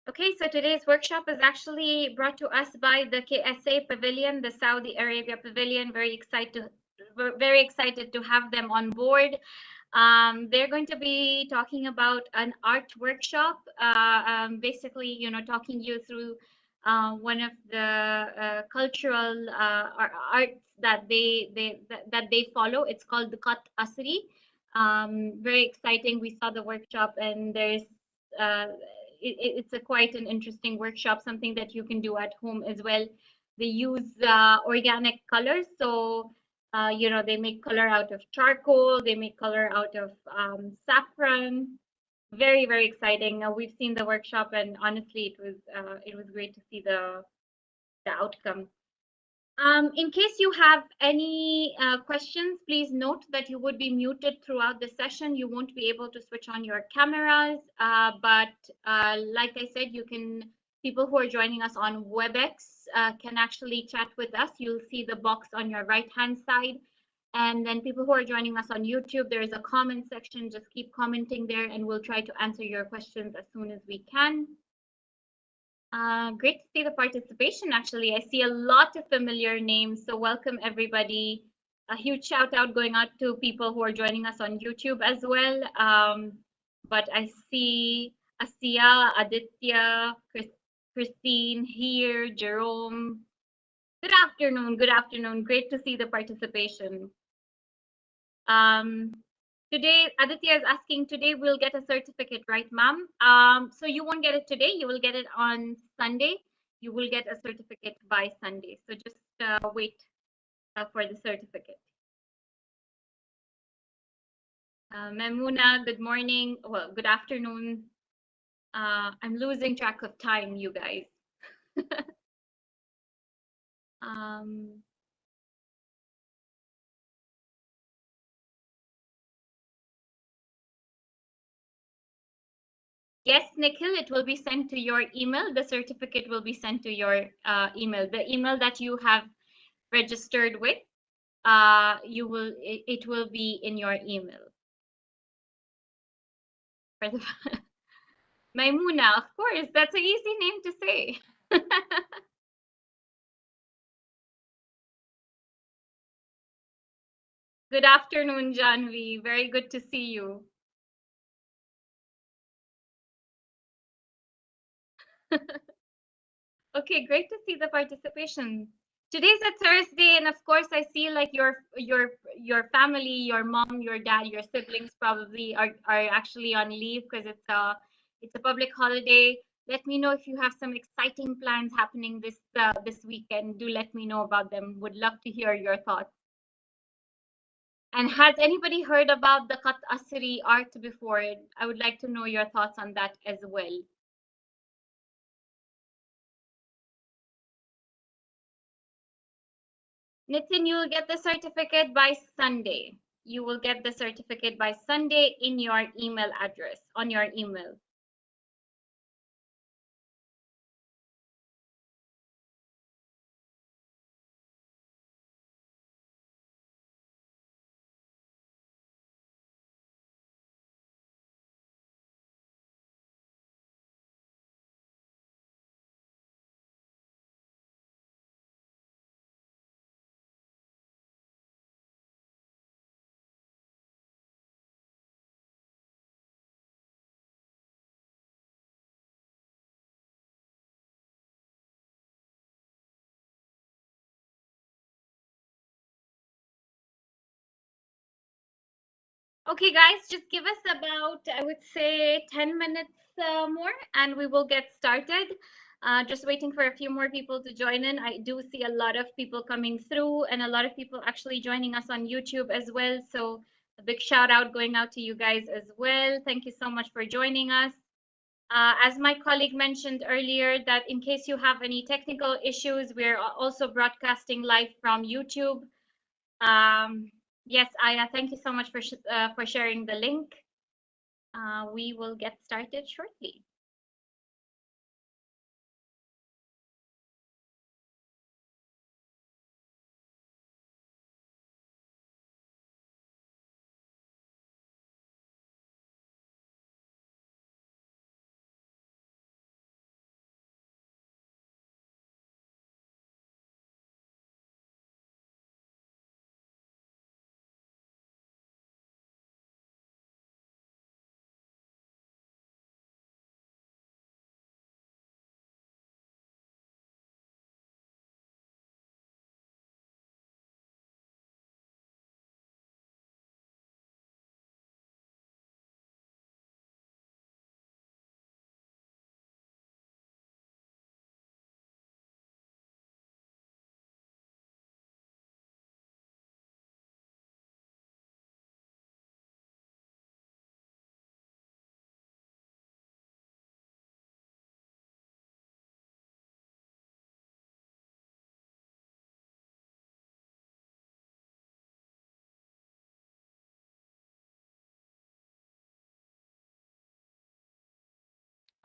Okay, so today's workshop is actually brought to us by the KSA Pavilion, the Saudi Arabia Pavilion. We're very excited to have them on board. They're going to be talking about an art workshop, basically, talking you through one of the cultural arts that they follow. It's called the Qatt Asiri. Very exciting. We saw the workshop, and uh, it's a quite an interesting workshop, something that you can do at home as well. They use organic colors, so they make color out of charcoal, they make color out of saffron. Very, very exciting. We've seen the workshop, and honestly, it was great to see the outcome. In case you have any questions, please note that you would be muted throughout the session. You won't be able to switch on your cameras, but like I said, people who are joining us on WebEx can actually chat with us. You'll see the box on your right-hand side. And then people who are joining us on YouTube, there is a comment section. Just keep commenting there, and we'll try to answer your questions as soon as we can. Great to see the participation, actually. I see a lot of familiar names, so welcome everybody. A huge shout out going out to people who are joining us on YouTube as well. But I see Asiya, Aditya, Christine here, Jerome. Good afternoon, good afternoon. Great to see the participation. Today, Aditya is asking, today we'll get a certificate, right, ma'am? So you won't get it today, you will get it on Sunday. You will get a certificate by Sunday. So just wait for the certificate. Memuna, good morning. Well, good afternoon. I'm losing track of time, you guys. Yes, Nikhil, it will be sent to your email. The certificate will be sent to your email. The email that you have registered with, it will be in your email. For the Maimuna, of course, that's an easy name to say. Good afternoon, Janvi. Very good to see you. Okay, great to see the participation. Today's a Thursday, and of course, I see like your family, your mom, your dad, your siblings probably are actually on leave because it's a public holiday. Let me know if you have some exciting plans happening this weekend. Do let me know about them. Would love to hear your thoughts. And has anybody heard about the Qatt Asiri art before? I would like to know your thoughts on that as well. Nitin, you will get the certificate by Sunday. You will get the certificate by Sunday in your email address, on your email. Okay, guys, just give us about, I would say, 10 minutes more, and we will get started. Just waiting for a few more people to join in. I do see a lot of people coming through, and a lot of people actually joining us on YouTube as well. So a big shout out going out to you guys as well. Thank you so much for joining us. As my colleague mentioned earlier, that in case you have any technical issues, we're also broadcasting live from YouTube. Yes, Aya, thank you so much for sharing the link. We will get started shortly.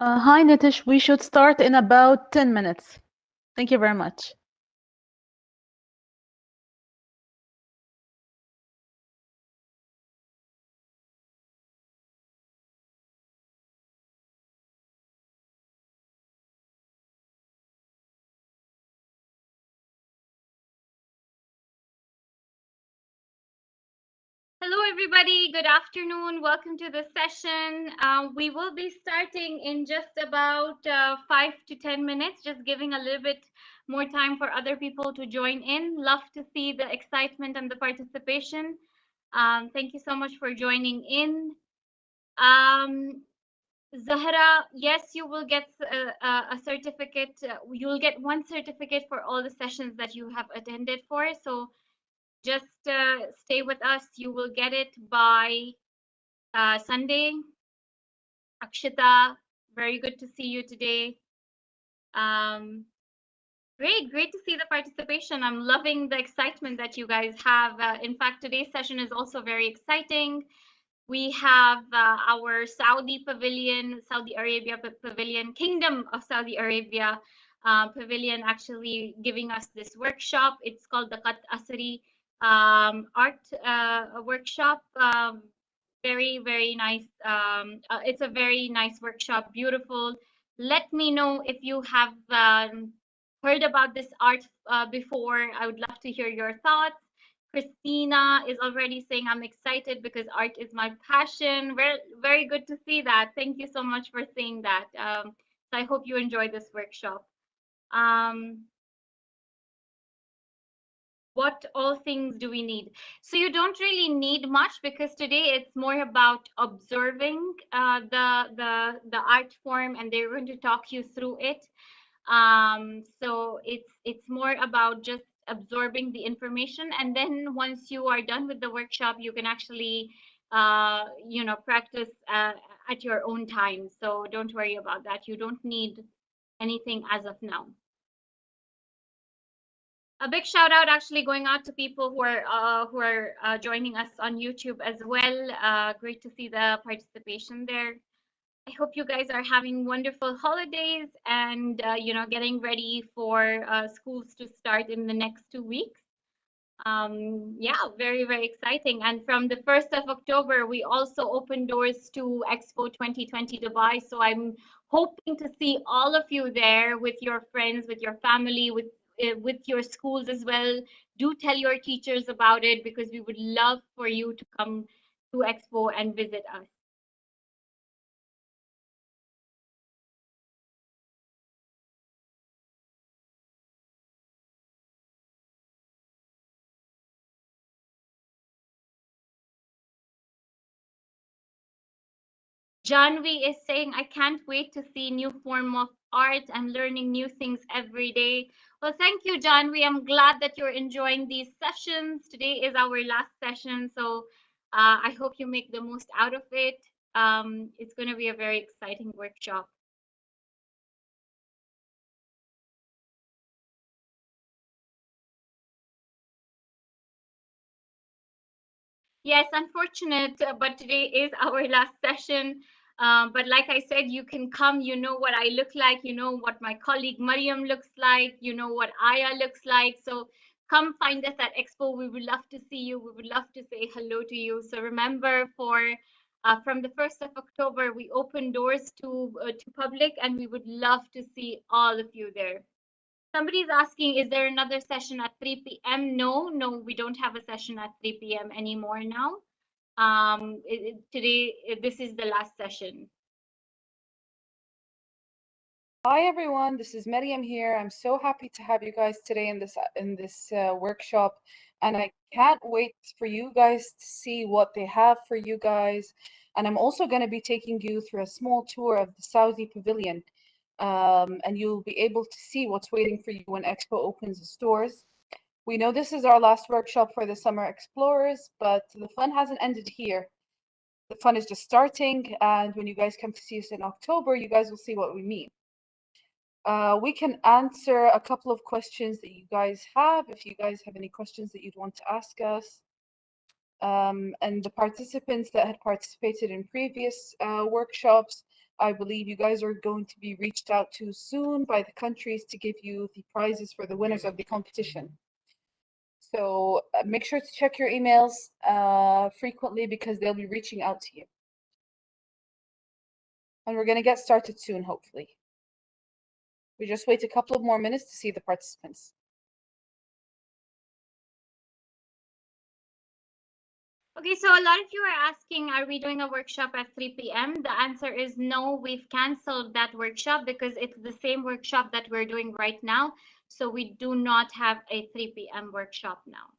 Hi, Nitish. We should start in about 10 minutes. Thank you very much. Hello, everybody. Good afternoon. Welcome to the session. We will be starting in just about 5 to 10 minutes, just giving a little bit more time for other people to join in. Love to see the excitement and the participation. Thank you so much for joining in. Zahra, yes, you will get a certificate. You'll get one certificate for all the sessions that you have attended for. So just stay with us. You will get it by Sunday. Akshita, very good to see you today. Great to see the participation. I'm loving the excitement that you guys have. In fact, today's session is also very exciting. We have our Saudi Pavilion, Saudi Arabia Pavilion, Kingdom of Saudi Arabia Pavilion actually giving us this workshop. It's called the Qatt Asiri Art Workshop. Very nice. It's a very nice workshop, beautiful. Let me know if you have heard about this art before. I would love to hear your thoughts. Christina is already saying, I'm excited because art is my passion. Very good to see that. Thank you so much for saying that. So I hope you enjoy this workshop. Um, what all things do we need? So you don't really need much because today it's more about observing the art form, and they're going to talk you through it. So it's more about just absorbing the information, and then once you are done with the workshop, you can actually practice at your own time. So don't worry about that. You don't need anything as of now. A big shout out actually going out to people who are joining us on YouTube as well. Great to see the participation there. I hope you guys are having wonderful holidays and getting ready for schools to start in the next 2 weeks. Yeah, very exciting. And from the 1st of October, we also open doors to Expo 2020 Dubai. So I'm hoping to see all of you there with your friends, with your family, with your schools as well. Do tell your teachers about it because we would love for you to come to Expo and visit us. Janvi is saying, I can't wait to see new form of art. I'm learning new things every day. Well, thank you, Janvi. I'm glad that you're enjoying these sessions. Today is our last session, so I hope you make the most out of it. It's going to be a very exciting workshop. Yes, unfortunate, but today is our last session. But like I said, you can come. You know what I look like. You know what my colleague Mariam looks like. You know what Aya looks like. So come find us at Expo. We would love to see you. We would love to say hello to you. So remember, from the 1st of October, we open doors to public, and we would love to see all of you there. Somebody's asking, is there another session at 3 p.m.? No, we don't have a session at 3 p.m. anymore now. Today, this is the last session. Hi everyone, this is Maryam here. I'm so happy to have you guys today in this workshop, and I can't wait for you guys to see what they have for you guys. And I'm also going to be taking you through a small tour of the Saudi Pavilion, and you'll be able to see what's waiting for you when Expo opens its doors. We know this is our last workshop for the Summer Explorers, but the fun hasn't ended here. The fun is just starting, and when you guys come to see us in October, you guys will see what we mean. We can answer a couple of questions that you guys have, if you guys have any questions that you'd want to ask us. And the participants that had participated in previous workshops, I believe you guys are going to be reached out to soon by the countries to give you the prizes for the winners of the competition. So make sure to check your emails frequently because they'll be reaching out to you. And we're going to get started soon, hopefully. We just wait a couple of more minutes to see the participants. Okay, so a lot of you are asking, are we doing a workshop at 3 p.m.? The answer is no, we've canceled that workshop because it's the same workshop that we're doing right now. So we do not have a 3 p.m. workshop now.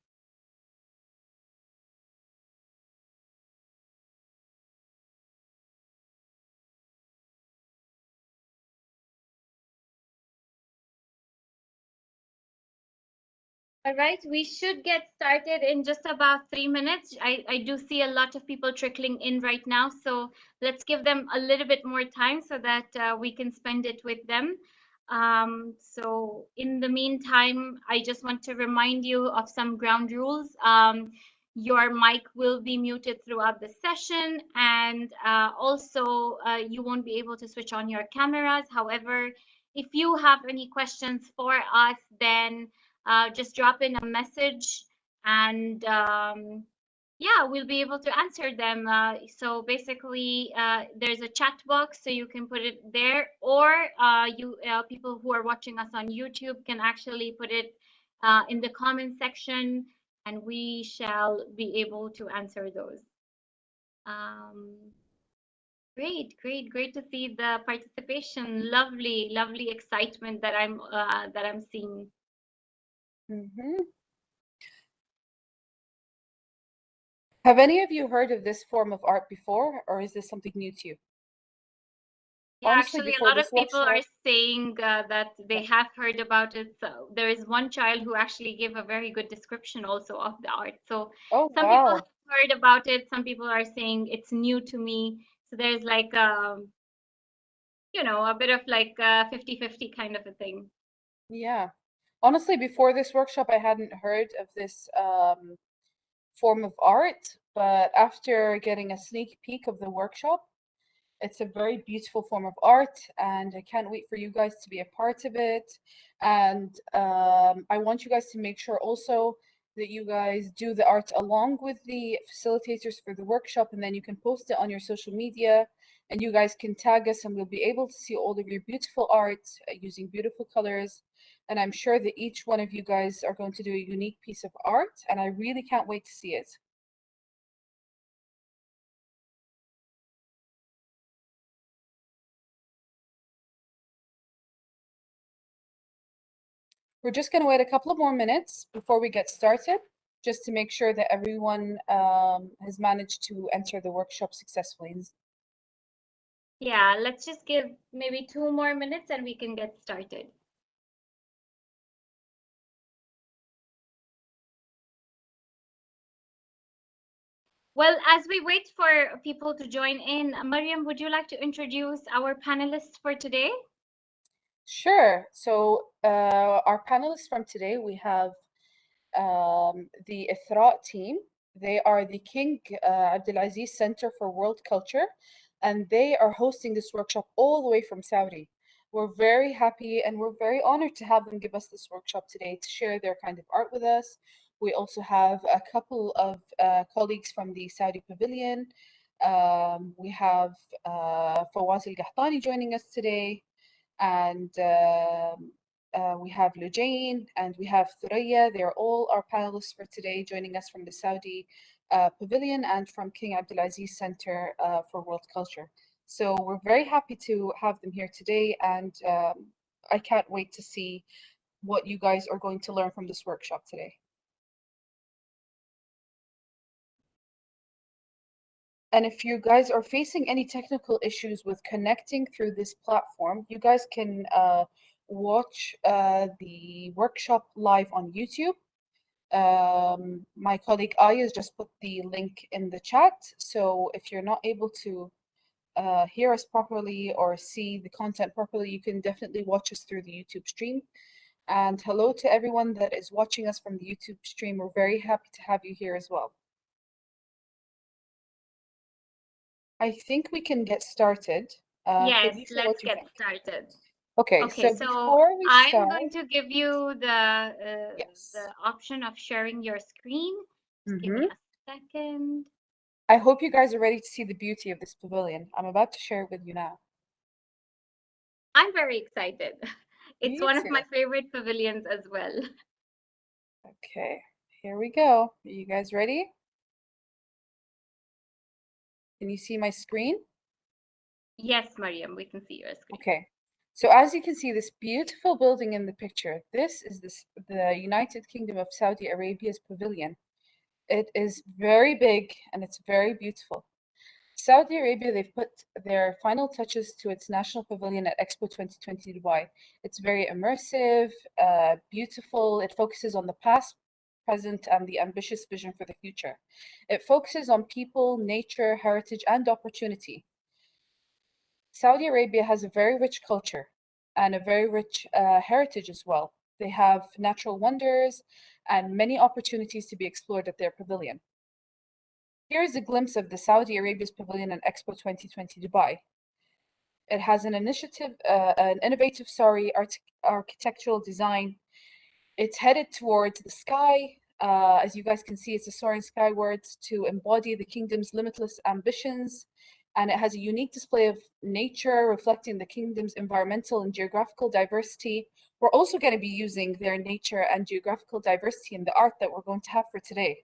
All right, we should get started in just about 3 minutes. I do see a lot of people trickling in right now, so let's give them a little bit more time so that we can spend it with them. So in the meantime, I just want to remind you of some ground rules. Your mic will be muted throughout the session, and also you won't be able to switch on your cameras. However, if you have any questions for us, then just drop in a message and yeah, we'll be able to answer them. So basically, there's a chat box, so you can put it there, or you people who are watching us on YouTube can actually put it in the comment section, and we shall be able to answer those. Great to see the participation. Lovely excitement that I'm seeing. Have any of you heard of this form of art before, or is this something new to you? Yeah, Honestly, actually, a before lot of this people are workshop, saying that they have heard about it. So there is one child who actually gave a very good description also of the art. So oh some people have wow, heard about it. Some people are saying it's new to me. So there's like, you know, a bit of like 50-50 kind of a thing. yeah. Honestly, before this workshop, I hadn't heard of this form of art, but after getting a sneak peek of the workshop, it's a very beautiful form of art, and I can't wait for you guys to be a part of it. And I want you guys to make sure also that you guys do the art along with the facilitators for the workshop, and then you can post it on your social media, and you guys can tag us, and we'll be able to see all of your beautiful art using beautiful colors. And I'm sure that each one of you guys are going to do a unique piece of art, and I really can't wait to see it. We're just going to wait a couple of more minutes before we get started, just to make sure that everyone has managed to enter the workshop successfully. Yeah, let's just give maybe 2 more minutes and we can get started. Well, as we wait for people to join in, Mariam, would you like to introduce our panelists for today? Sure. So our panelists from today, we have the Ithra team. They are the King Abdulaziz Center for World Culture, and they are hosting this workshop all the way from Saudi. We're very happy and we're very honored to have them give us this workshop today to share their kind of art with us. We also have a couple of colleagues from the Saudi Pavilion. We have Fawaz Al-Qahtani joining us today, and we have Lujain and we have Thuraya. They're all our panelists for today, joining us from the Saudi Pavilion and from King Abdulaziz Center for World Culture. So we're very happy to have them here today, and I can't wait to see what you guys are going to learn from this workshop today. And if you guys are facing any technical issues with connecting through this platform, you guys can watch the workshop live on YouTube. My colleague Aya has just put the link in the chat. So if you're not able to hear us properly or see the content properly, you can definitely watch us through the YouTube stream. And hello to everyone that is watching us from the YouTube stream. We're very happy to have you here as well. I think we can get started. Yes, Felicia, what let's do you get think? started. Okay, Okay, so so before we I'm start, going to give you yes. the option of sharing your screen. Just give me a second. I hope you guys are ready to see the beauty of this pavilion. I'm about to share it with you now. I'm very excited. It's Me one of too. my favorite pavilions as well. Okay, here we go. Are you guys ready? Can you see my screen? Yes, Mariam, we can see your screen. Okay, so as you can see, this beautiful building in the picture, this is the United Kingdom of Saudi Arabia's pavilion. It is very big and it's very beautiful. Saudi Arabia, they've put their final touches to its national pavilion at Expo 2020 Dubai. It's very immersive, beautiful. It focuses on the past, present, and the ambitious vision for the future. It focuses on people, nature, heritage, and opportunity. Saudi Arabia has a very rich culture and a very rich heritage as well. They have natural wonders and many opportunities to be explored at their pavilion. Here is a glimpse of the Saudi Arabia's pavilion at Expo 2020 Dubai. It has an innovative, architectural design. It's headed towards the sky. As you guys can see, it's soaring skywards to embody the kingdom's limitless ambitions. And it has a unique display of nature reflecting the kingdom's environmental and geographical diversity. We're also going to be using their nature and geographical diversity in the art that we're going to have for today.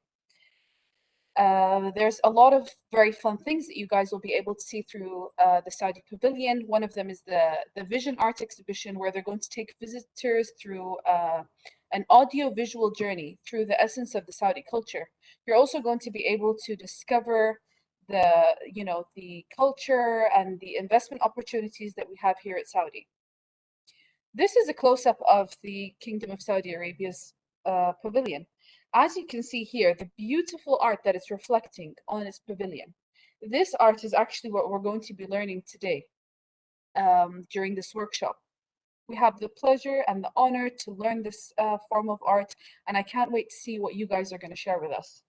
There's a lot of very fun things that you guys will be able to see through the Saudi Pavilion. One of them is the Vision Art exhibition, where they're going to take visitors through an audio-visual journey through the essence of the Saudi culture. You're also going to be able to discover the culture and the investment opportunities that we have here at Saudi. This is a close-up of the Kingdom of Saudi Arabia's pavilion. As you can see here, the beautiful art that it's reflecting on its pavilion. This art is actually what we're going to be learning today during this workshop. We have the pleasure and the honor to learn this form of art, and I can't wait to see what you guys are going to share with us.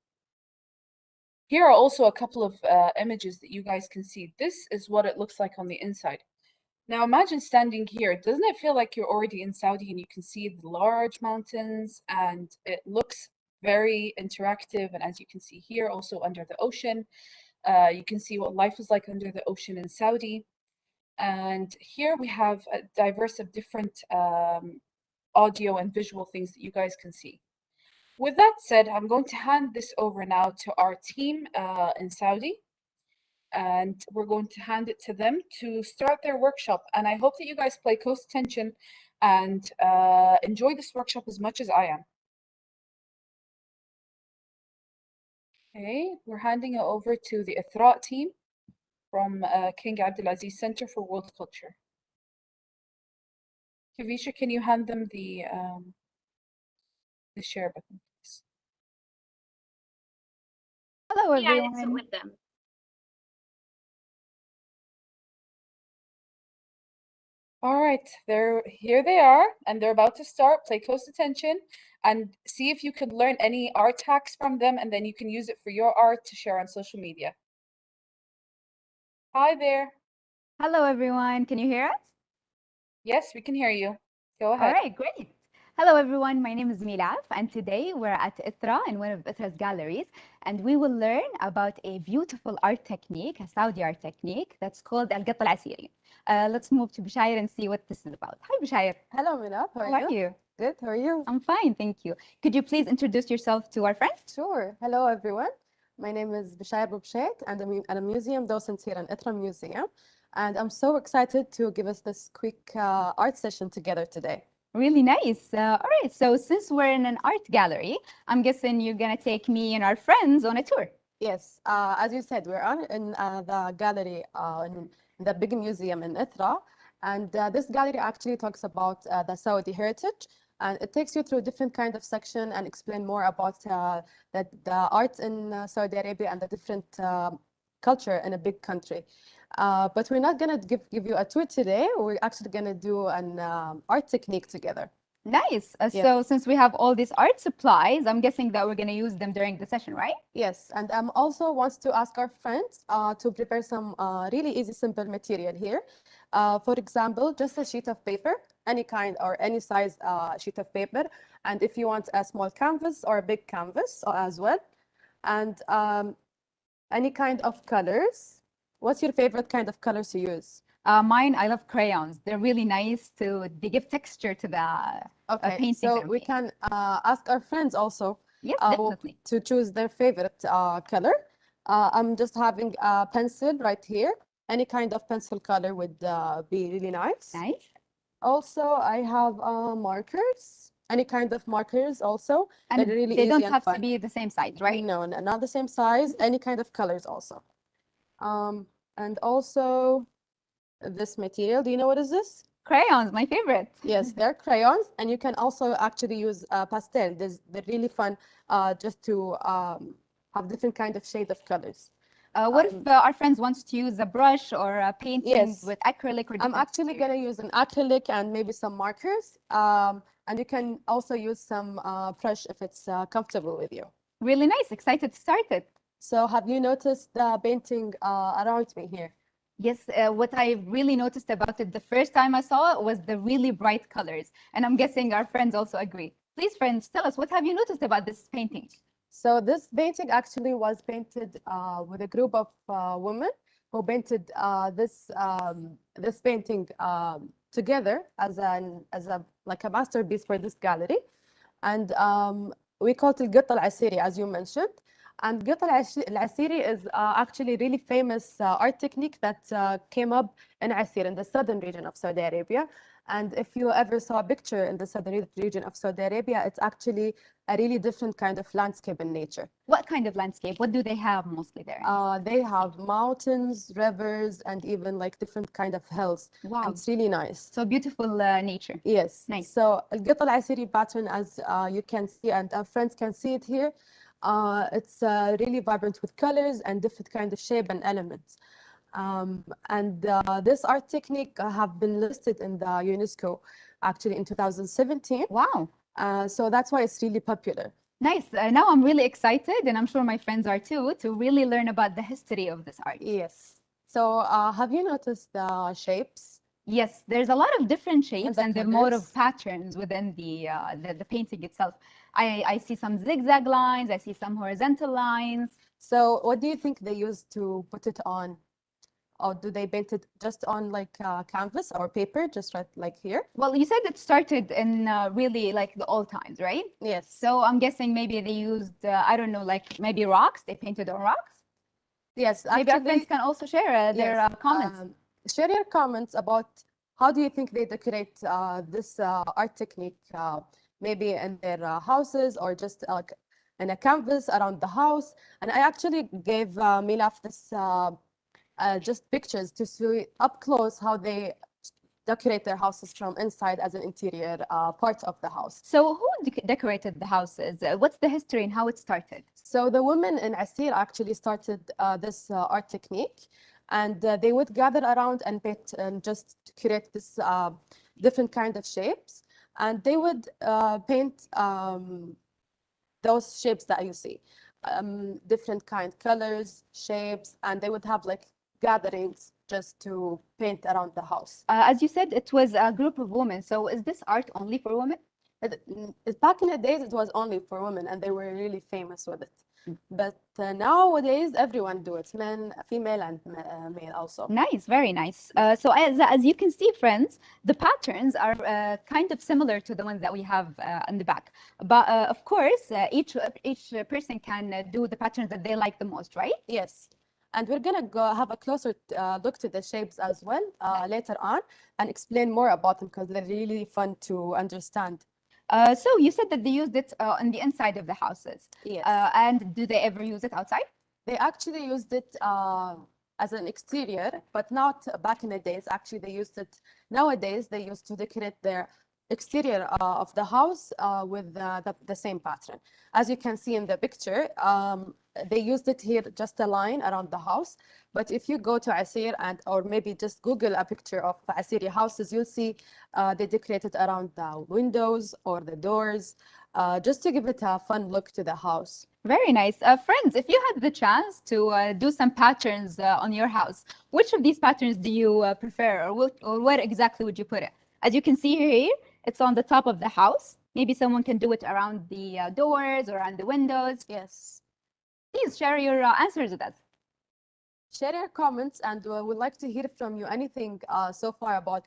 Here are also a couple of images that you guys can see. This is what it looks like on the inside. Now imagine standing here. Doesn't it feel like you're already in Saudi and you can see the large mountains and it looks very interactive? And as you can see here, also under the ocean, you can see what life is like under the ocean in Saudi. And here we have a diverse of different audio and visual things that you guys can see. With that said, I'm going to hand this over now to our team in Saudi. And we're going to hand it to them to start their workshop. And I hope that you guys pay close attention and enjoy this workshop as much as I am. Okay, we're handing it over to the Ithra team from King Abdulaziz Center for World Culture. Kavisha, can you hand them the share button, please? Hello, Yeah, everyone. it's with them. All right, here they are, and they're about to start. Pay close attention and see if you could learn any art hacks from them, and then you can use it for your art to share on social media. Hi there. Hello, everyone. Can you hear us? Yes, we can hear you. Go All ahead. right, great. Hello, everyone. My name is Milaf, and today we're at Ithra in one of Ithra's galleries, and we will learn about a beautiful art technique, a Saudi art technique that's called Al-Qatt al-Asiri. Let's move to Bishair and see what this is about. Hi, Bishair. Hello, Milaf. How are you? Good. How are you? I'm fine, thank you. Could you please introduce yourself to our friends? Sure. Hello, everyone. My name is Bishair Bubshet, and I'm a museum docent here in Itra Museum. And I'm so excited to give us this quick art session together today. Really nice. All right, so since we're in an art gallery, I'm guessing you're going to take me and our friends on a tour. Yes, as you said, we're in the gallery in the big museum in Itra. And this gallery actually talks about the Saudi heritage. And it takes you through different kind of section and explain more about the art in Saudi Arabia and the different culture in a big country. But we're not gonna give you a tour today. We're actually gonna do an art technique together. Nice. Yeah. So since we have all these art supplies, I'm guessing that we're going to use them during the session, right? Yes, and also wants to ask our friends to prepare some really easy, simple material here. For example, just a sheet of paper, any kind or any size sheet of paper. And if you want a small canvas or a big canvas as well. And any kind of colors. What's your favorite kind of colors to use? Mine, I love crayons. They're really nice they give texture to the Okay, painting so that I'm we making. can ask our friends also Yes, uh, definitely. to choose their favorite color. I'm just having a pencil right here. Any kind of pencil color would be really nice. Nice. Also, I have markers. Any kind of markers also. They're And really they easy don't and have to fun. be the same size, right? No, not the same size. Any kind of colors also. And also this material. Do you know what is this? Crayons, my favorite. Yes, they're crayons, and you can also actually use pastel. They're really fun just to have different kind of shade of colors. What if our friends wants to use a brush or a painting Yes, with acrylic or I'm different actually materials? going to use an acrylic and maybe some markers. And you can also use some brush if it's comfortable with you. Really nice. Excited to start it. So have you noticed the painting around me here? Yes, what I really noticed about it the first time I saw it was the really bright colors. And I'm guessing our friends also agree. Please, friends, tell us, what have you noticed about this painting? So this painting actually was painted with a group of women who painted this painting together as a like a masterpiece for this gallery, and we call it Qatt al-Asiri, as you mentioned. And Qatt al-Asiri is actually really famous art technique that came up in Asir, in the southern region of Saudi Arabia. And if you ever saw a picture in the southern region of Saudi Arabia, it's actually a really different kind of landscape in nature. What kind of landscape? What do they have mostly there? They have mountains, rivers, and even like different kind of hills. Wow. And it's really nice. So beautiful nature. Yes. Nice. So Al-Qatt al-Asiri pattern, as you can see, and our friends can see it here, it's really vibrant with colors and different kind of shape and elements. And this art technique have been listed in the UNESCO actually in 2017. Wow. So that's why it's really popular. Nice. Now I'm really excited, and I'm sure my friends are too, to really learn about the history of this art. Yes. So have you noticed the shapes? Yes, there's a lot of different shapes the and the mode colors? of patterns within the painting itself. I see some zigzag lines, I see some horizontal lines. So what do you think they used to put it on? Or do they paint it just on like canvas or paper, just right like here? Well, you said it started in really like the old times, right? Yes. So I'm guessing maybe they used, I don't know, like maybe rocks. They painted on rocks. Yes, Maybe our actually, friends can also share their yes. comments. Share your comments about how do you think they decorate this art technique, maybe in their houses or just like in a canvas around the house. And I actually gave Milaf this just pictures to see up close how they decorate their houses from inside as an interior part of the house. So who decorated the houses? What's the history and how it started? So the women in Asir actually started this art technique, and they would gather around and paint and just create this different kind of shapes, and they would paint those shapes that you see, different kind colors, shapes, and they would have like gatherings just to paint around the house. As you said, it was a group of women. So is this art only for women? Back in the days, it was only for women, and they were really famous with it. But nowadays, everyone do it, men, female, and male also. Nice, very nice. So as you can see, friends, the patterns are kind of similar to the ones that we have on the back. But of course, each person can do the patterns that they like the most, right? Yes. And we're gonna go have a closer look to the shapes as well later on and explain more about them because they're really fun to understand. So you said that they used it on the inside of the houses. Yes. And do they ever use it outside? They actually used it as an exterior, but not back in the days. Actually, they used it nowadays. They used to decorate their exterior of the house with the same pattern. As you can see in the picture, they used it here, just a line around the house. But if you go to Asir or maybe just Google a picture of Asiri houses, you'll see they decorated around the windows or the doors, just to give it a fun look to the house. Very nice. Friends, if you had the chance to do some patterns on your house, which of these patterns do you prefer, or where exactly would you put it? As you can see here, it's on the top of the house. Maybe someone can do it around the doors or around the windows. Yes. Please share your answers with us. Share your comments, and we'd like to hear from you anything so far about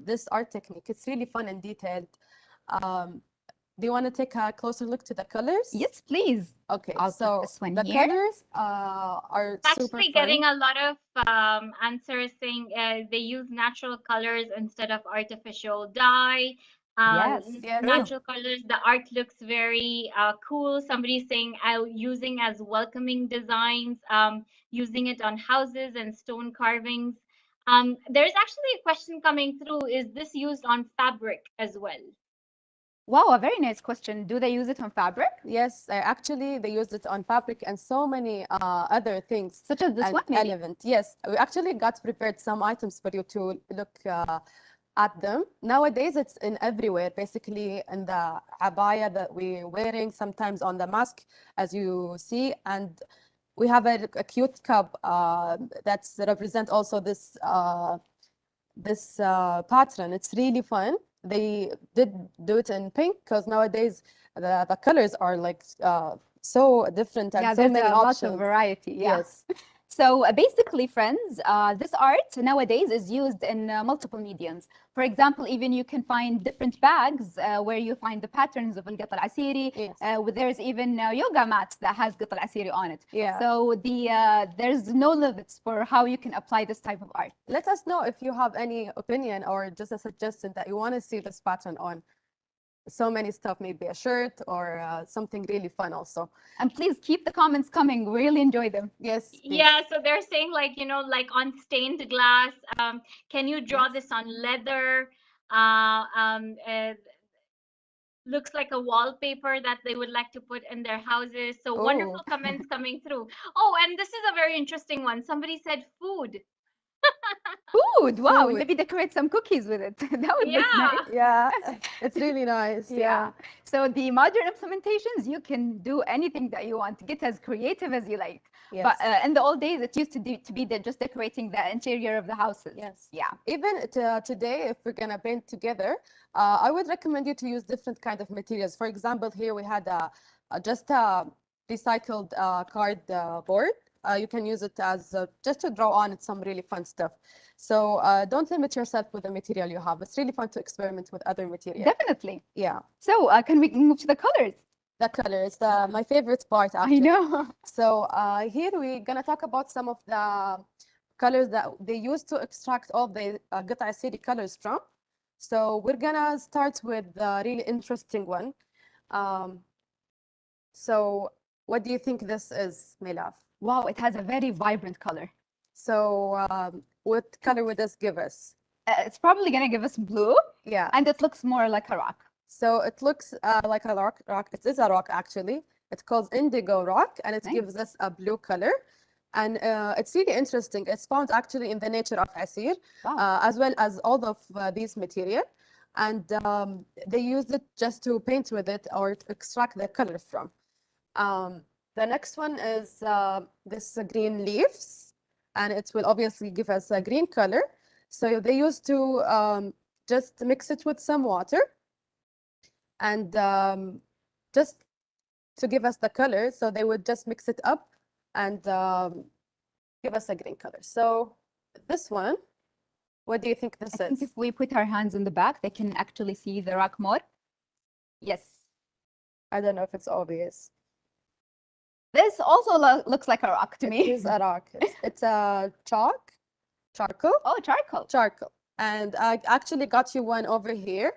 this art technique. It's really fun and detailed. Do you want to take a closer look to the colors? Yes, please. Okay, I'll so put this one the here. colors are super Actually, fun. getting a lot of answers saying they use natural colors instead of artificial dye. Yes, yes. Natural colors. The art looks very cool. Somebody's saying using as welcoming designs, using it on houses and stone carvings. There's actually a question coming through. Is this used on fabric as well? Wow, a very nice question. Do they use it on fabric? Yes, actually, they used it on fabric and so many other things. Such as this and one, maybe? element. Yes, we actually got prepared some items for you to look at them. Nowadays, it's in everywhere, basically in the abaya that we're wearing, sometimes on the mask, as you see. And we have a cute cup that's represent also this pattern. It's really fun. They did do it in pink because nowadays the colors are like so different and Yeah, so there's many a lot of options. variety. Yeah. Yes. So basically, friends, this art nowadays is used in multiple mediums. For example, even you can find different bags where you find the patterns of al-Qatt al-Asiri. Yes. There's even yoga mats that has Qatt al-Asiri on it. Yeah. So there's no limits for how you can apply this type of art. Let us know if you have any opinion or just a suggestion that you want to see this pattern on. So many stuff, maybe a shirt or something really fun also. And please keep the comments coming. We really enjoy them. Yes. please. Yeah, so they're saying like, like on stained glass, can you draw this on leather? Looks like a wallpaper that they would like to put in their houses. So wonderful comments coming through. Oh, and this is a very interesting one. Somebody said food. Food, wow, Food. maybe decorate some cookies with it. That would look Yeah. nice. Yeah, it's really nice. Yeah. So the modern implementations, you can do anything that you want. Get as creative as you like. Yes. But in the old days, it used to be just decorating the interior of the houses. Yes. Yeah. Even today, if we're gonna paint together, I would recommend you to use different kind of materials. For example, here we had just a recycled card board. You can use it as just to draw on it some really fun stuff. So don't limit yourself with the material you have. It's really fun to experiment with other materials. Definitely. Yeah. So can we move to the colors? The colors, my favorite part actually. I know. So here we're gonna talk about some of the colors that they use to extract all the Qatt al-Asiri colors from. So we're gonna start with the really interesting one. So what do you think this is, Milaf? Wow, it has a very vibrant color. So what color would this give us? It's probably going to give us blue. Yeah. And it looks more like a rock. So it looks like a rock. It is a rock, actually. It's called indigo rock, and it gives us a blue color. And it's really interesting. It's found actually in the nature of Asir, as well as all of these material. And they used it just to paint with it or to extract the color from. The next one is this green leaves, and it will obviously give us a green color. So they used to just mix it with some water and just to give us the color. So they would just mix it up and give us a green color. So this one, what do you think this I is? think if we put our hands in the back, they can actually see the rock more. Yes. I don't know if it's obvious. This also looks like a rock to me. It is a rock. It's a charcoal. Oh, charcoal. Charcoal. And I actually got you one over here.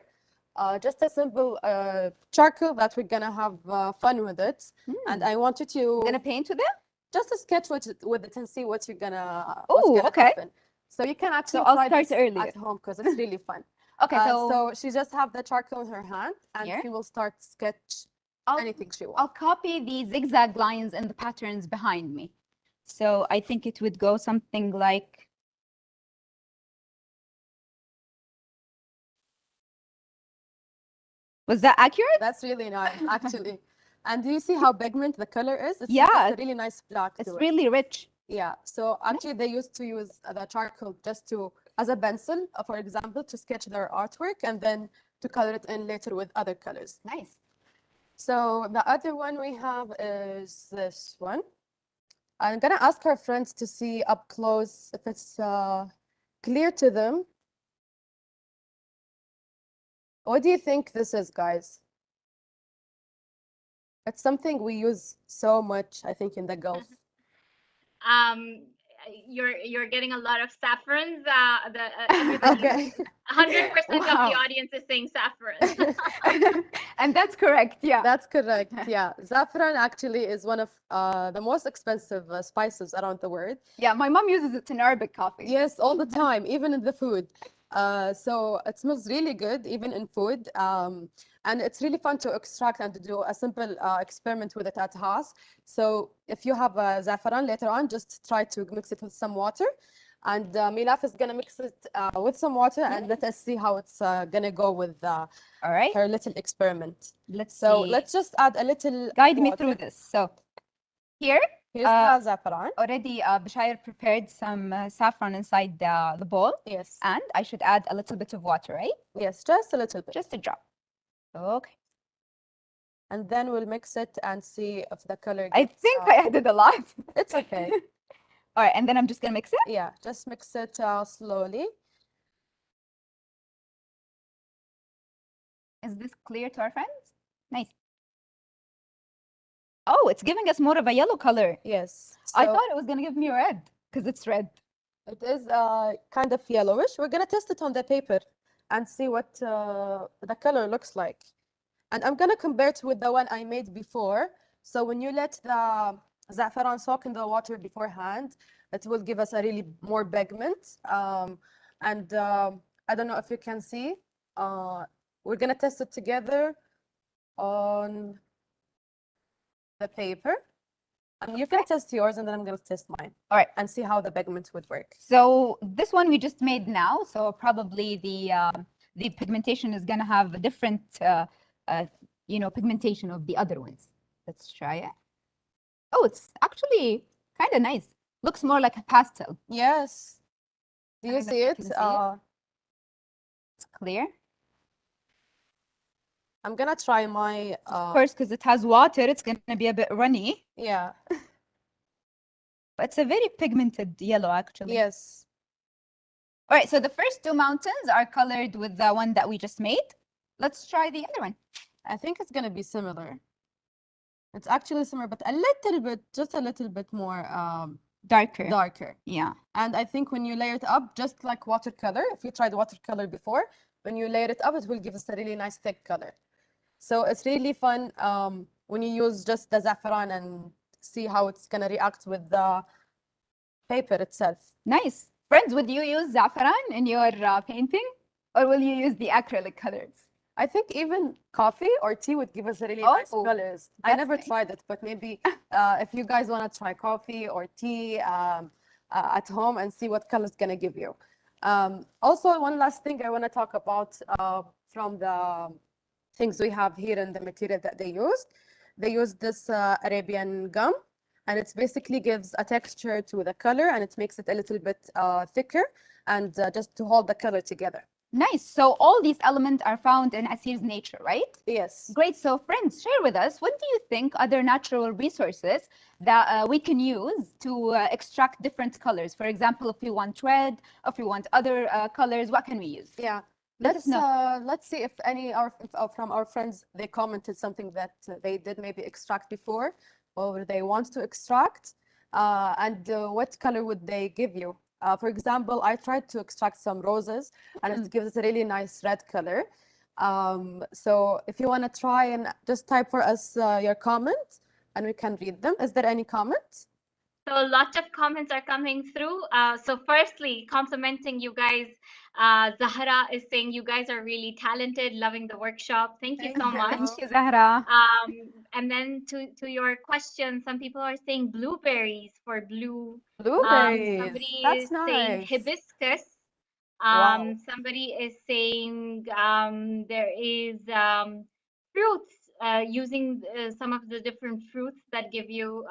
Just a simple charcoal that we're gonna have fun with it. And I want you to You're gonna paint with it? just to sketch with it and see what you're gonna. Oh, okay. Happen. So you can actually I'll try start this earlier. at home because it's really fun. Okay, So she just have the charcoal in her hand, and Here? she will start sketch anything she wants. I'll copy the zigzag lines and the patterns behind me. So I think it would go something like, was that accurate? That's really nice, actually. And do you see how pigment the color is? It's Yeah, a really nice black it's to it. really rich. Yeah, so actually they used to use the charcoal just to, as a pencil, for example, to sketch their artwork and then to color it in later with other colors. Nice. So the other one we have is this one. I'm gonna ask our friends to see up close if it's clear to them. What do you think this is, guys? It's something we use so much, I think, in the Gulf. You're getting a lot of saffrons. Everybody, Okay. 100% of the Wow. audience is saying saffron. And that's correct, yeah. That's correct. Yeah, saffron actually is one of the most expensive spices around the world. Yeah, my mom uses it in Arabic coffee. Yes, all the time, even in the food. So it smells really good, even in food. And it's really fun to extract and to do a simple experiment with it at house. So if you have saffron later on, just try to mix it with some water. And Milaf is gonna mix it with some water and let us see how it's gonna go with All right, her little experiment. let's So see. let's just add a little Guide me water. through this. So here, Here's the saffron. already Bashir prepared some saffron inside the bowl. Yes. And I should add a little bit of water, right? Yes, just a little bit. Just a drop. Okay. And then we'll mix it and see if the color I gets, think I added a lot. it's okay. All right, and then I'm just gonna mix it. Yeah, just mix it slowly. Is this clear to our friends? Nice. Oh, it's giving us more of a yellow color. Yes. I So thought it was gonna give me red because it's red. it is kind of yellowish. We're gonna test it on the paper and see what the color looks like. And I'm gonna compare it with the one I made before. So when you let the saffron soak in the water beforehand, it will give us a really more pigment. I don't know if you can see. We're gonna test it together on the paper. And you can test yours and then I'm gonna test mine. All right. And see how the pigment would work. So this one we just made now. So probably the pigmentation is gonna have a different, pigmentation of the other ones. Let's try it. Oh, it's actually kind of nice. Looks more like a pastel. Yes. Do I you don't know see if you it? can see it. It's clear. I'm gonna try my Of course, because it has water, it's gonna be a bit runny. yeah. But it's a very pigmented yellow, actually. Yes. All right, so the first two mountains are colored with the one that we just made. Let's try the other one. I think it's gonna be similar. It's actually similar, but a little bit, just a little bit more Darker. darker. Yeah. And I think when you layer it up, just like watercolor, if you tried watercolor before, when you layer it up, it will give us a really nice thick color. So it's really fun when you use just the saffron and see how it's gonna react with the paper itself. Nice. Friends, would you use saffron in your painting? Or will you use the acrylic colors? I think even coffee or tea would give us a really nice Oh, colors. I that's never nice. tried it, but maybe if you guys want to try coffee or tea at home and see what color it's gonna give you. Also, one last thing I want to talk about from the things we have here in the material that they used. They used this Arabian gum, and it basically gives a texture to the color, and it makes it a little bit thicker, and just to hold the color together. Nice. So all these elements are found in Asir's nature, right? Yes. Great. So friends, share with us, what do you think other natural resources that we can use to extract different colors? For example, if we want red, if we want other colors, what can we use? Yeah. Let us know. Let's see if any from our friends, they commented something that they did maybe extract before or they want to extract, and what color would they give you? For example, I tried to extract some roses and it gives us a really nice red color. So if you want to try and just type for us your comments and we can read them. Is there any comments? So a lot of comments are coming through. So firstly, complimenting you guys. Zahra is saying you guys are really talented, loving the workshop. Thank you so much. Thank you, Zahra. And then to your question, some people are saying blueberries for blue. Blueberries. Somebody That's is saying nice. hibiscus. Wow. Somebody is saying there is fruits, using some of the different fruits that give you,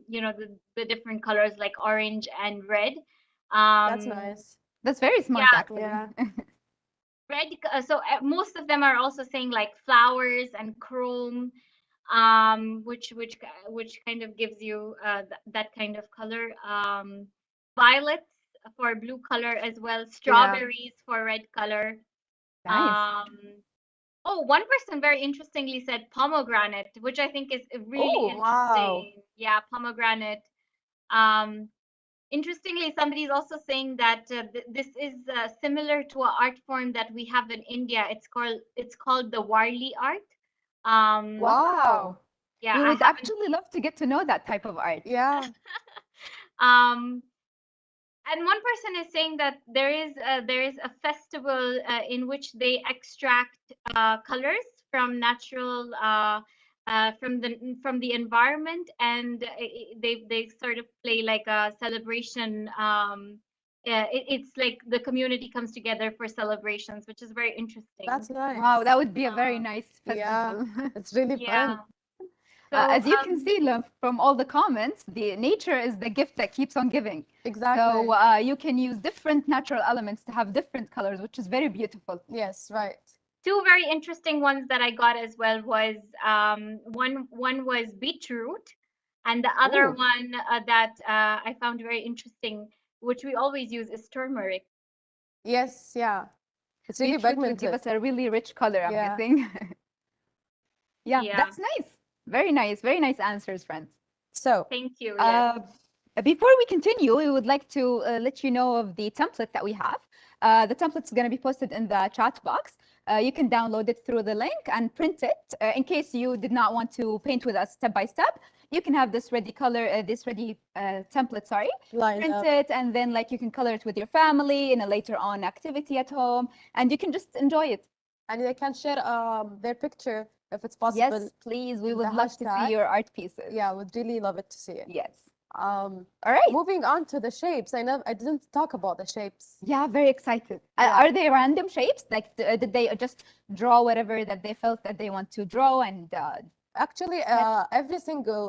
you know, the different colors like orange and red. That's nice. That's very smart, Yeah. actually. Yeah. Red. So most of them are also saying like flowers and chrome, which kind of gives you that kind of color. Violets for blue color as well. Strawberries for red color. Nice. Oh, one person very interestingly said pomegranate, which I think is really Oh, wow. interesting. Yeah, pomegranate. Um, Interestingly, somebody is also saying that this is similar to an art form that we have in India. It's called the Wiley Art. Wow. Yeah, We I would haven't. actually love to get to know that type of art. Yeah. Um, and one person is saying that there is a festival in which they extract colors from natural from the environment, and they sort of play like a celebration. It's like the community comes together for celebrations, which is very interesting. That's nice. Wow, that would be a very Uh, nice Yeah. festival. It's really yeah. fun. So As you can see, love, from all the comments, the nature is the gift that keeps on giving. Exactly. So you can use different natural elements to have different colors, which is very beautiful. Yes, right. two very interesting ones that I got as well was one was beetroot, and the other Ooh. one that I found very interesting, which we always use, is turmeric. Yes, yeah. It's really Beetroot would give pigmented. us a really rich color, I'm Yeah. guessing. Yeah, Yeah. that's nice. Very nice. Very nice answers, friends. So, Thank you. Yes. Before we continue, we would like to let you know of the template that we have. The template is going to be posted in the chat box. You can download it through the link and print it. In case you did not want to paint with us step by step, you can have this ready color, this ready template, sorry, lined print up. it, and then like you can color it with your family in a later on activity at home, and you can just enjoy it. And they can share their picture if it's possible. Yes, please. We with would the love to hashtag. see your art pieces. Yeah, would really love it to see it. Yes. All right. Moving on to the shapes. I didn't talk about the shapes. Yeah, very excited. Yeah. Are they random shapes? Like, did they just draw whatever that they felt that they want to draw? And Actually, every single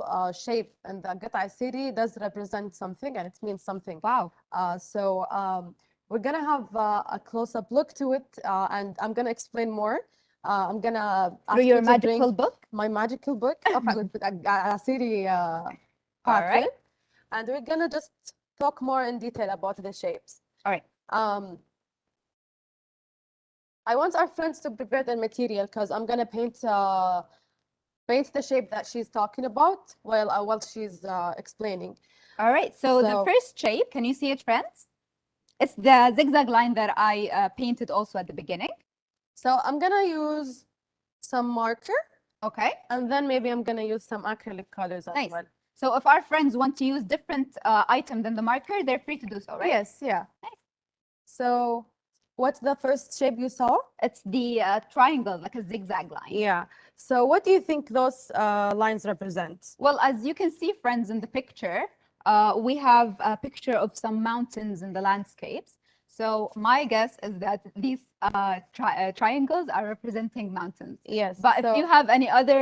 shape in the Qatt Asiri does represent something, and it means something. wow. So we're gonna have a close-up look to it, and I'm gonna explain more. I'm gonna ask Through you your to magical bring book? my magical book with Asiri All pattern, right. and we're gonna just talk more in detail about the shapes. All right. I want our friends to prepare their material because I'm gonna paint the shape that she's talking about while she's explaining. All right. So the So- first shape, can you see it, friends? It's the zigzag line that I painted also at the beginning. So I'm gonna use some marker, Okay. and then maybe I'm gonna use some acrylic colors as Nice. well. So if our friends want to use different item than the marker, they're free to do so, right? Yes, yeah. Nice. So what's the first shape you saw? It's the triangle, like a zigzag line. Yeah. So what do you think those lines represent? Well, as you can see, friends, in the picture, we have a picture of some mountains in the landscapes. So my guess is that these triangles are representing mountains. Yes. But if you have any other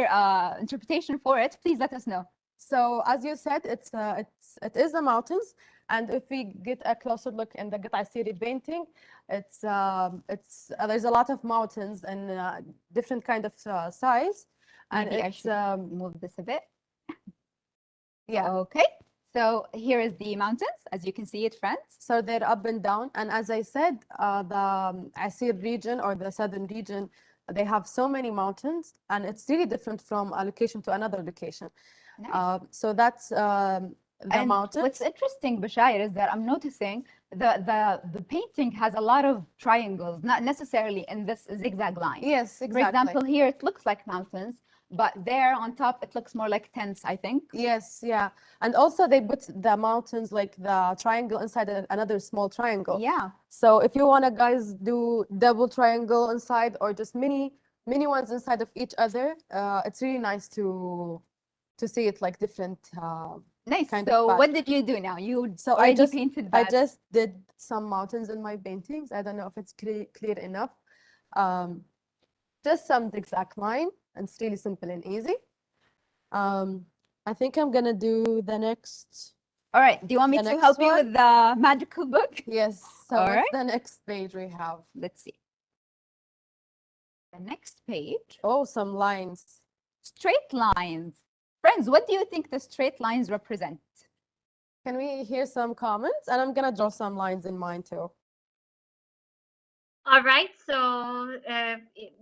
interpretation for it, please let us know. So as you said, it is the mountains, and if we get a closer look in the Qatt Asiri painting, it's there's a lot of mountains and different kind of size, and Maybe I it's should move this a bit. yeah. Okay. So here is the mountains, as you can see it, friends. So they're up and down, and as I said, the Asir region or the southern region, they have so many mountains, and it's really different from a location to another location. Nice. So that's the mountains. What's interesting, Bashair, is that I'm noticing the painting has a lot of triangles, not necessarily in this zigzag line. Yes, exactly. For example, here it looks like mountains, but there on top it looks more like tents, I think. Yes, yeah. And also they put the mountains, like the triangle inside another small triangle. Yeah. So if you want to guys do double triangle inside or just mini ones inside of each other, it's really nice to see it like different Nice. kind of So pattern. what did you do now? You So already painted I that. just did some mountains in my paintings. I don't know if it's clear enough. Just some zigzag line, and it's really simple and easy. I think I'm gonna do the next. All right. Do you want me The to next help you one? with the magical book? Yes. So All what's right. the next page we have? Let's see. The next page, Oh, some lines. straight lines. Friends, what do you think the straight lines represent? Can we hear some comments? And I'm gonna draw some lines in mine too. All right, so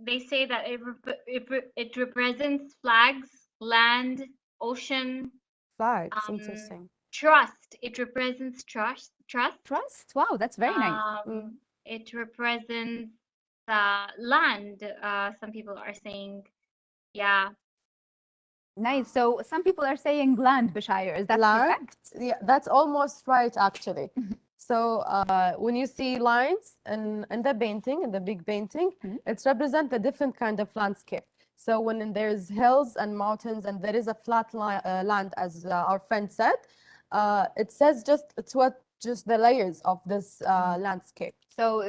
they say that it represents flags, land, ocean, Flags, interesting. trust. It represents trust. Trust. Wow, that's very nice. It represents land. Some people are saying, yeah. Nice. So some people are saying land, Bashir. Is that Land? correct? Yeah, that's almost right, actually. So when you see lines in the painting, in the big painting, it's represent a different kind of landscape. So when there's hills and mountains and there is a flat land, as our friend said, it says just the layers of this landscape. So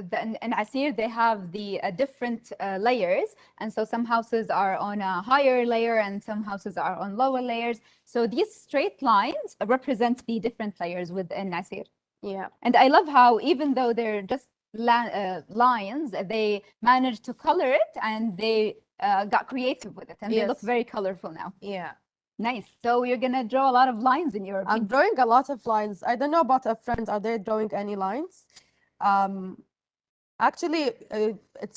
in Asir, they have the different layers. And so some houses are on a higher layer and some houses are on lower layers. So these straight lines represent the different layers within Asir. Yeah. And I love how even though they're just lines, they managed to color it and they got creative with it. And they look very colorful now. Yeah. Nice. So you're going to draw a lot of lines in your I'm drawing a lot of lines. I don't know about a friend. Are they drawing any lines? Actually,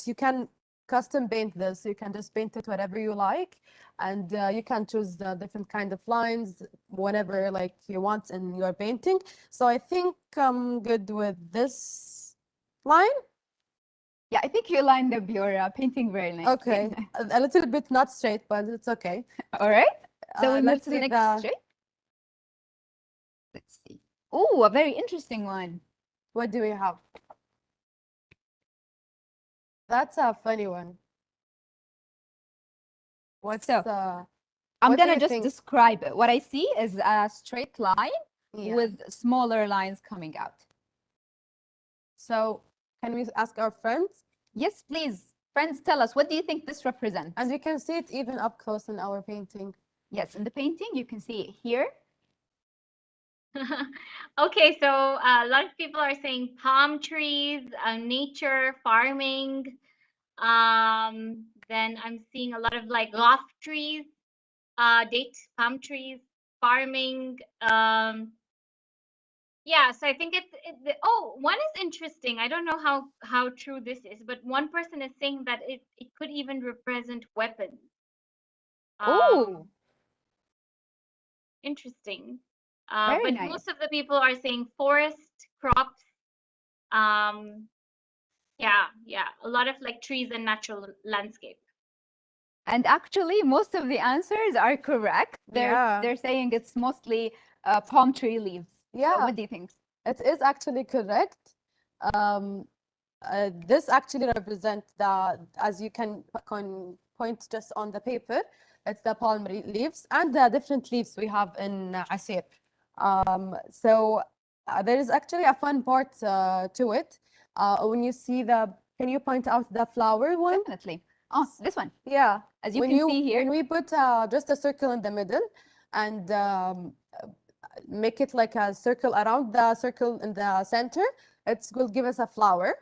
you can custom paint this. You can just paint it whatever you like, and you can choose the different kind of lines whenever like you want in your painting. So I think I'm good with this line. Yeah, I think you lined up your painting very nicely. Okay, a little bit not straight, but it's okay. All right. So we move to the see next straight. Let's see. Oh, a very interesting one. What do we have? That's a funny one. What's I'm what do gonna you just think? describe it. What I see is a straight line Yeah. with smaller lines coming out. So can we ask our friends? Yes, please. Friends, tell us, what do you think this represents? And you can see it even up close in our painting. Yes, in the painting, you can see it here. Okay, so a lot of people are saying palm trees, nature, farming. Then I'm seeing a lot of like loft trees, date palm trees, farming. Yeah, so I think one is interesting. I don't know how true this is, but one person is saying that it could even represent weapons. Oh, interesting. very But nice. most of the people are saying forest, crops. Yeah, a lot of like trees and natural landscape. And actually, most of the answers are correct. Yeah. They're saying it's mostly palm tree leaves. Yeah. So what do you think? It is actually correct. This actually represents as you can point just on the paper, it's the palm leaves and the different leaves we have in Asir. So there is actually a fun part to it. When you see can you point out the flower one? Definitely. Oh, this one. Yeah. As you can see here. When we put just a circle in the middle and make it like a circle around the circle in the center, it will give us a flower.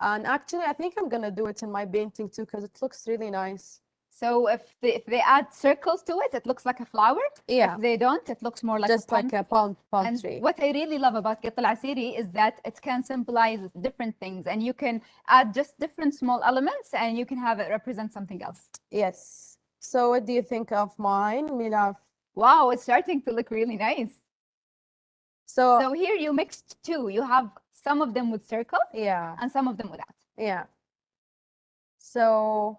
And actually, I think I'm gonna do it in my painting too because it looks really nice. So if they add circles to it, it looks like a flower. Yeah. If they don't, it looks more like just a palm like a palm and tree. What I really love about Qatt al-Asiri is that it can symbolize different things, and you can add just different small elements, and you can have it represent something else. Yes. So what do you think of mine, Milaf? Wow, it's starting to look really nice. So here you mixed two. You have some of them with circles, yeah, and some of them without. Yeah. So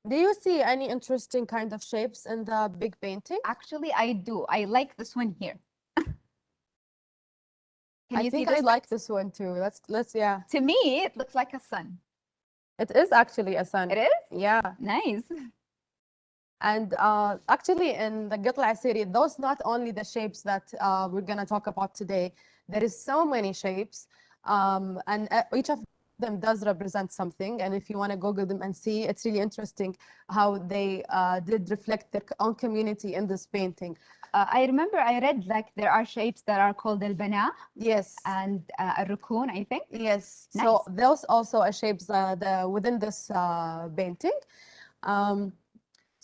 Do you see any interesting kind of shapes in the big painting? Actually, I do. I like this one here. Can I you see think I this? like this one too. Let's yeah. To me, it looks like a sun. It is actually a sun. It is? Yeah. Nice. And actually in the Qatt Asiri, those not only the shapes that we're gonna talk about today, there is so many shapes, and each of them does represent something. And if you want to Google them and see, it's really interesting how they did reflect their own community in this painting. I remember I read like there are shapes that are called al-bana Yes. and al-rukun, I think. Yes. Nice. So those also are shapes within this painting.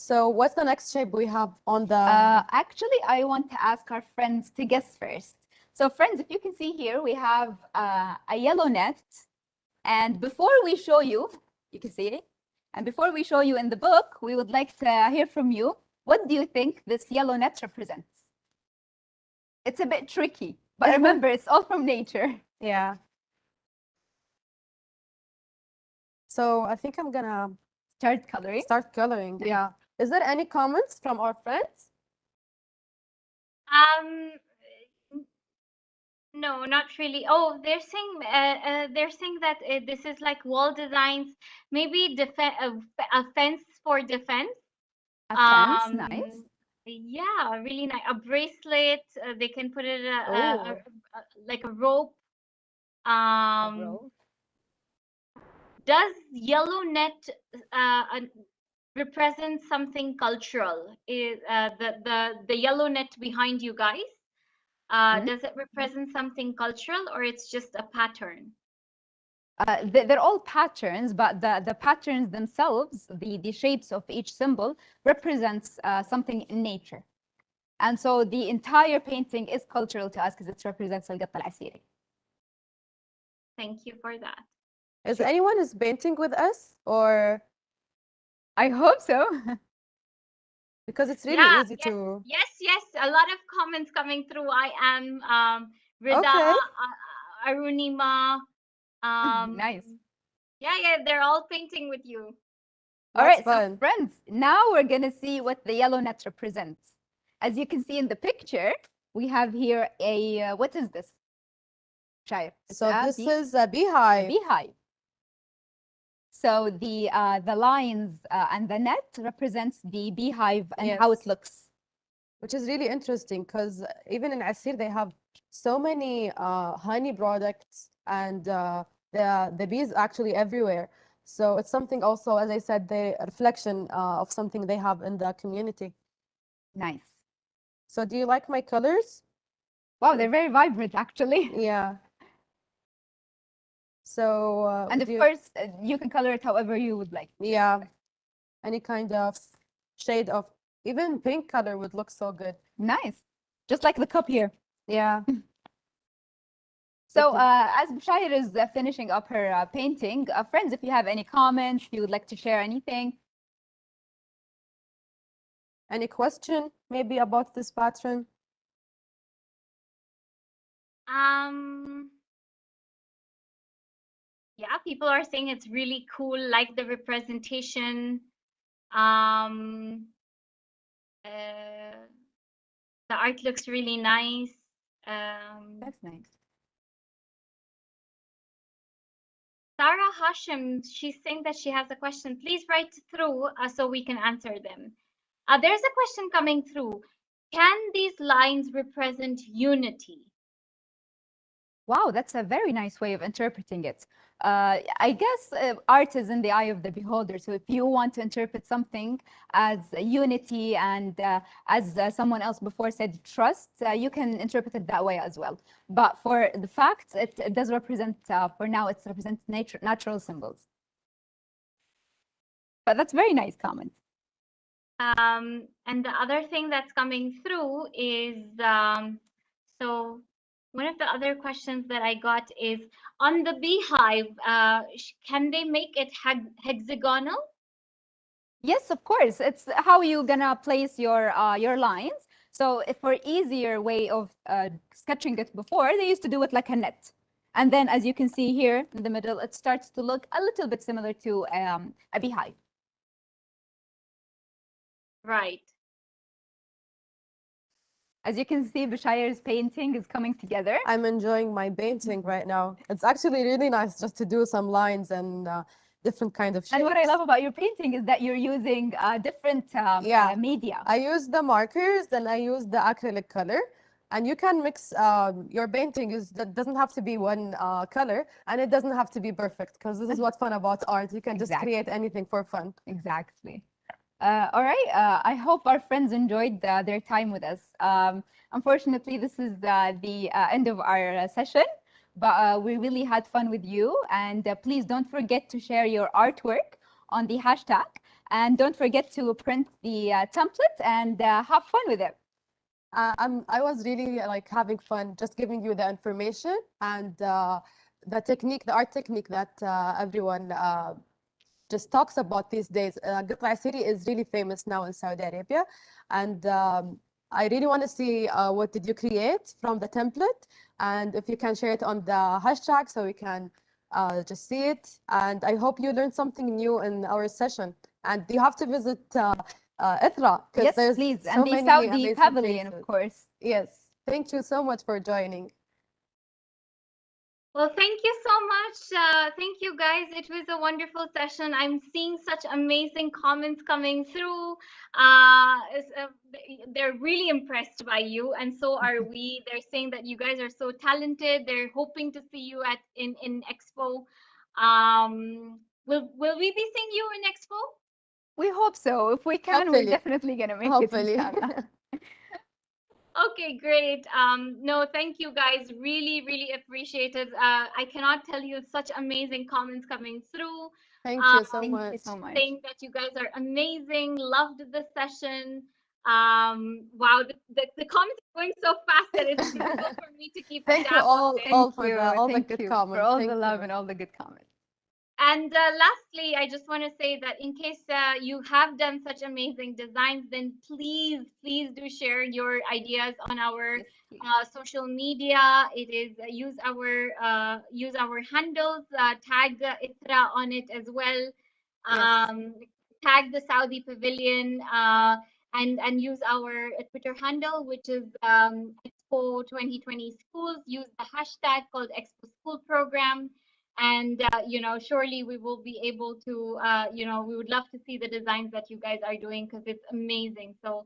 So what's the next shape we have on the... Actually, I want to ask our friends to guess first. So friends, if you can see here, we have a yellow net. And before we show you, you can see it. And before we show you in the book, we would like to hear from you. What do you think this yellow net represents? It's a bit tricky, but remember, it's all from nature. Yeah. So I think I'm gonna Start coloring. start coloring. Yeah. Is there any comments from our friends? No, not really. Oh, they're saying that this is like wall designs, maybe a fence for defense. A fence, nice. Yeah, really nice. A bracelet. They can put it Oh. like a rope. A rope. Does yellow net represent something cultural? Is the yellow net behind you guys? Does it represent something cultural, or it's just a pattern? They're all patterns, but the patterns themselves, the shapes of each symbol represents something in nature. And so the entire painting is cultural to us because it represents Al-Qatt al-Asiri. Thank you for that. Is anyone is painting with us, or I hope so. because it's really easy yes, to... yes. A lot of comments coming through. I am Rida, Okay. Arunima. Nice. Yeah, they're all painting with you. All right, fun. so friends, now we're gonna see what the yellow net represents. As you can see in the picture, we have here a what is this? Shair. So this is a beehive. Beehive. So the lines and the net represents the beehive and how it looks. Which is really interesting because even in Asir they have so many honey products, and the bees actually everywhere. So it's something also, as I said, the reflection of something they have in the community. Nice. So do you like my colors? Wow, they're very vibrant actually. Yeah. So and of course you can color it however you would like. Yeah, any kind of shade of even pink color would look so good. Nice, just like the cup here. Yeah. So as Bushair is finishing up her painting, friends, if you have any comments, if you would like to share anything. Any question maybe about this pattern? Yeah, people are saying it's really cool, like the representation. The art looks really nice. That's nice. Sarah Hashim, she's saying that she has a question. Please write through so we can answer them. There's a question coming through. Can these lines represent unity? Wow, that's a very nice way of interpreting it. I guess art is in the eye of the beholder. So if you want to interpret something as unity and as someone else before said, trust, you can interpret it that way as well. But for the facts, it does represent, for now, it represents natural symbols. But that's very nice comment. And the other thing that's coming through is, so one of the other questions that I got is, on the beehive, can they make it hexagonal? Yes, of course. It's how you're gonna place your lines. So if for easier way of sketching it before, they used to do it like a net. And then as you can see here in the middle, it starts to look a little bit similar to a beehive. Right. As you can see, Bashire's painting is coming together. I'm enjoying my painting right now. It's actually really nice just to do some lines and different kind of shapes. And what I love about your painting is that you're using different Yeah. media. I use the markers, then I use the acrylic color. And you can mix your painting that doesn't have to be one color, and it doesn't have to be perfect, because this is what's fun about art. You can just Exactly. create anything for fun. Exactly. All right. I hope our friends enjoyed their time with us. Unfortunately, this is the end of our session, but we really had fun with you. And please don't forget to share your artwork on the hashtag. And don't forget to print the template and have fun with it. I was really like having fun just giving you the information and the technique, the art technique that everyone just talks about these days. Qatt Asiri is really famous now in Saudi Arabia, and I really want to see what did you create from the template, and if you can share it on the hashtag so we can just see it. And I hope you learned something new in our session. And you have to visit Ithra, because Yes, there's please. so And the many Saudi amazing Pavilion, of places. course. Yes, thank you so much for joining. Well, thank you so much. Thank you, guys. It was a wonderful session. I'm seeing such amazing comments coming through. They're really impressed by you, and so are we. They're saying that you guys are so talented. They're hoping to see you in Expo. Will we be seeing you in Expo? We hope so. If we can, Hopefully. we're definitely going to make Hopefully. it, inshallah. Okay, great. No, thank you guys. Really, really appreciate it. I cannot tell you such amazing comments coming through. Thank you so Thank much. you so much. Saying that you guys are amazing. Loved the session. Wow, the comments are going so fast that it's difficult for me to keep Thank you tabs on it. all for all the Thank good you comments. for all Thank the love you. and all the good comments. And lastly, I just want to say that in case you have done such amazing designs, then please, please do share your ideas on our Yes, please. social media. It is use our handles, tag Itra on it as well. Yes. Tag the Saudi Pavilion and use our Twitter handle, which is Expo 2020 Schools. Use the hashtag called Expo School Program. And surely we will be able to we would love to see the designs that you guys are doing, because it's amazing. So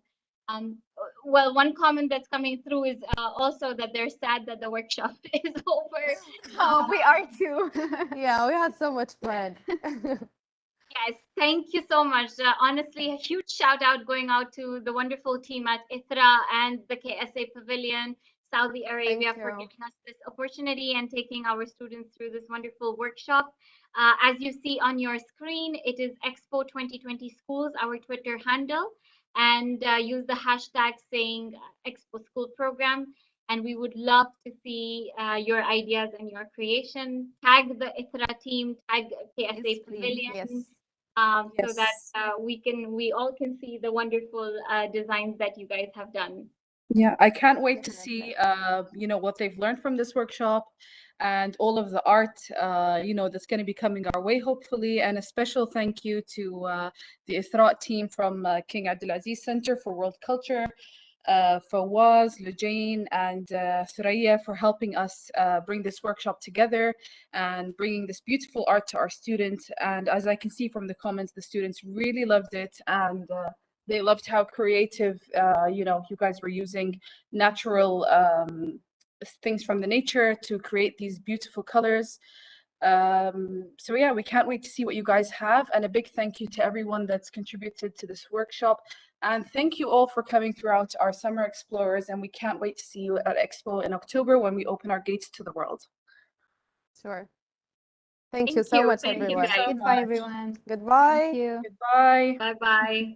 well, one comment that's coming through is also that they're sad that the workshop is over. Oh, we are too. Yeah, we had so much fun. Yes, thank you so much. Honestly, a huge shout out going out to the wonderful team at ITRA and the KSA Pavilion, Saudi Arabia, for you. giving us this opportunity and taking our students through this wonderful workshop. As you see on your screen, it is Expo 2020 Schools, our Twitter handle, and use the hashtag saying Expo School Program. And we would love to see your ideas and your creation. Tag the ITRA team, tag KSA Yes, please. Pavilion. Yes. So that we all can see the wonderful designs that you guys have done. Yeah, I can't wait to see, what they've learned from this workshop and all of the art, that's going to be coming our way, hopefully. And a special thank you to the Ithra team from King Abdulaziz Center for World Culture, Fawaz, Lujain, and Thuraya for helping us bring this workshop together and bringing this beautiful art to our students. And as I can see from the comments, the students really loved it, and they loved how creative, you guys were using natural things from the nature to create these beautiful colors. So yeah, we can't wait to see what you guys have, and a big thank you to everyone that's contributed to this workshop. And thank you all for coming throughout our Summer Explorers, and we can't wait to see you at Expo in October when we open our gates to the world. Sure. Thank you Thank so you. much, Thank you, everyone. guys. Goodbye, everyone. Goodbye. Thank you. Goodbye. Bye bye.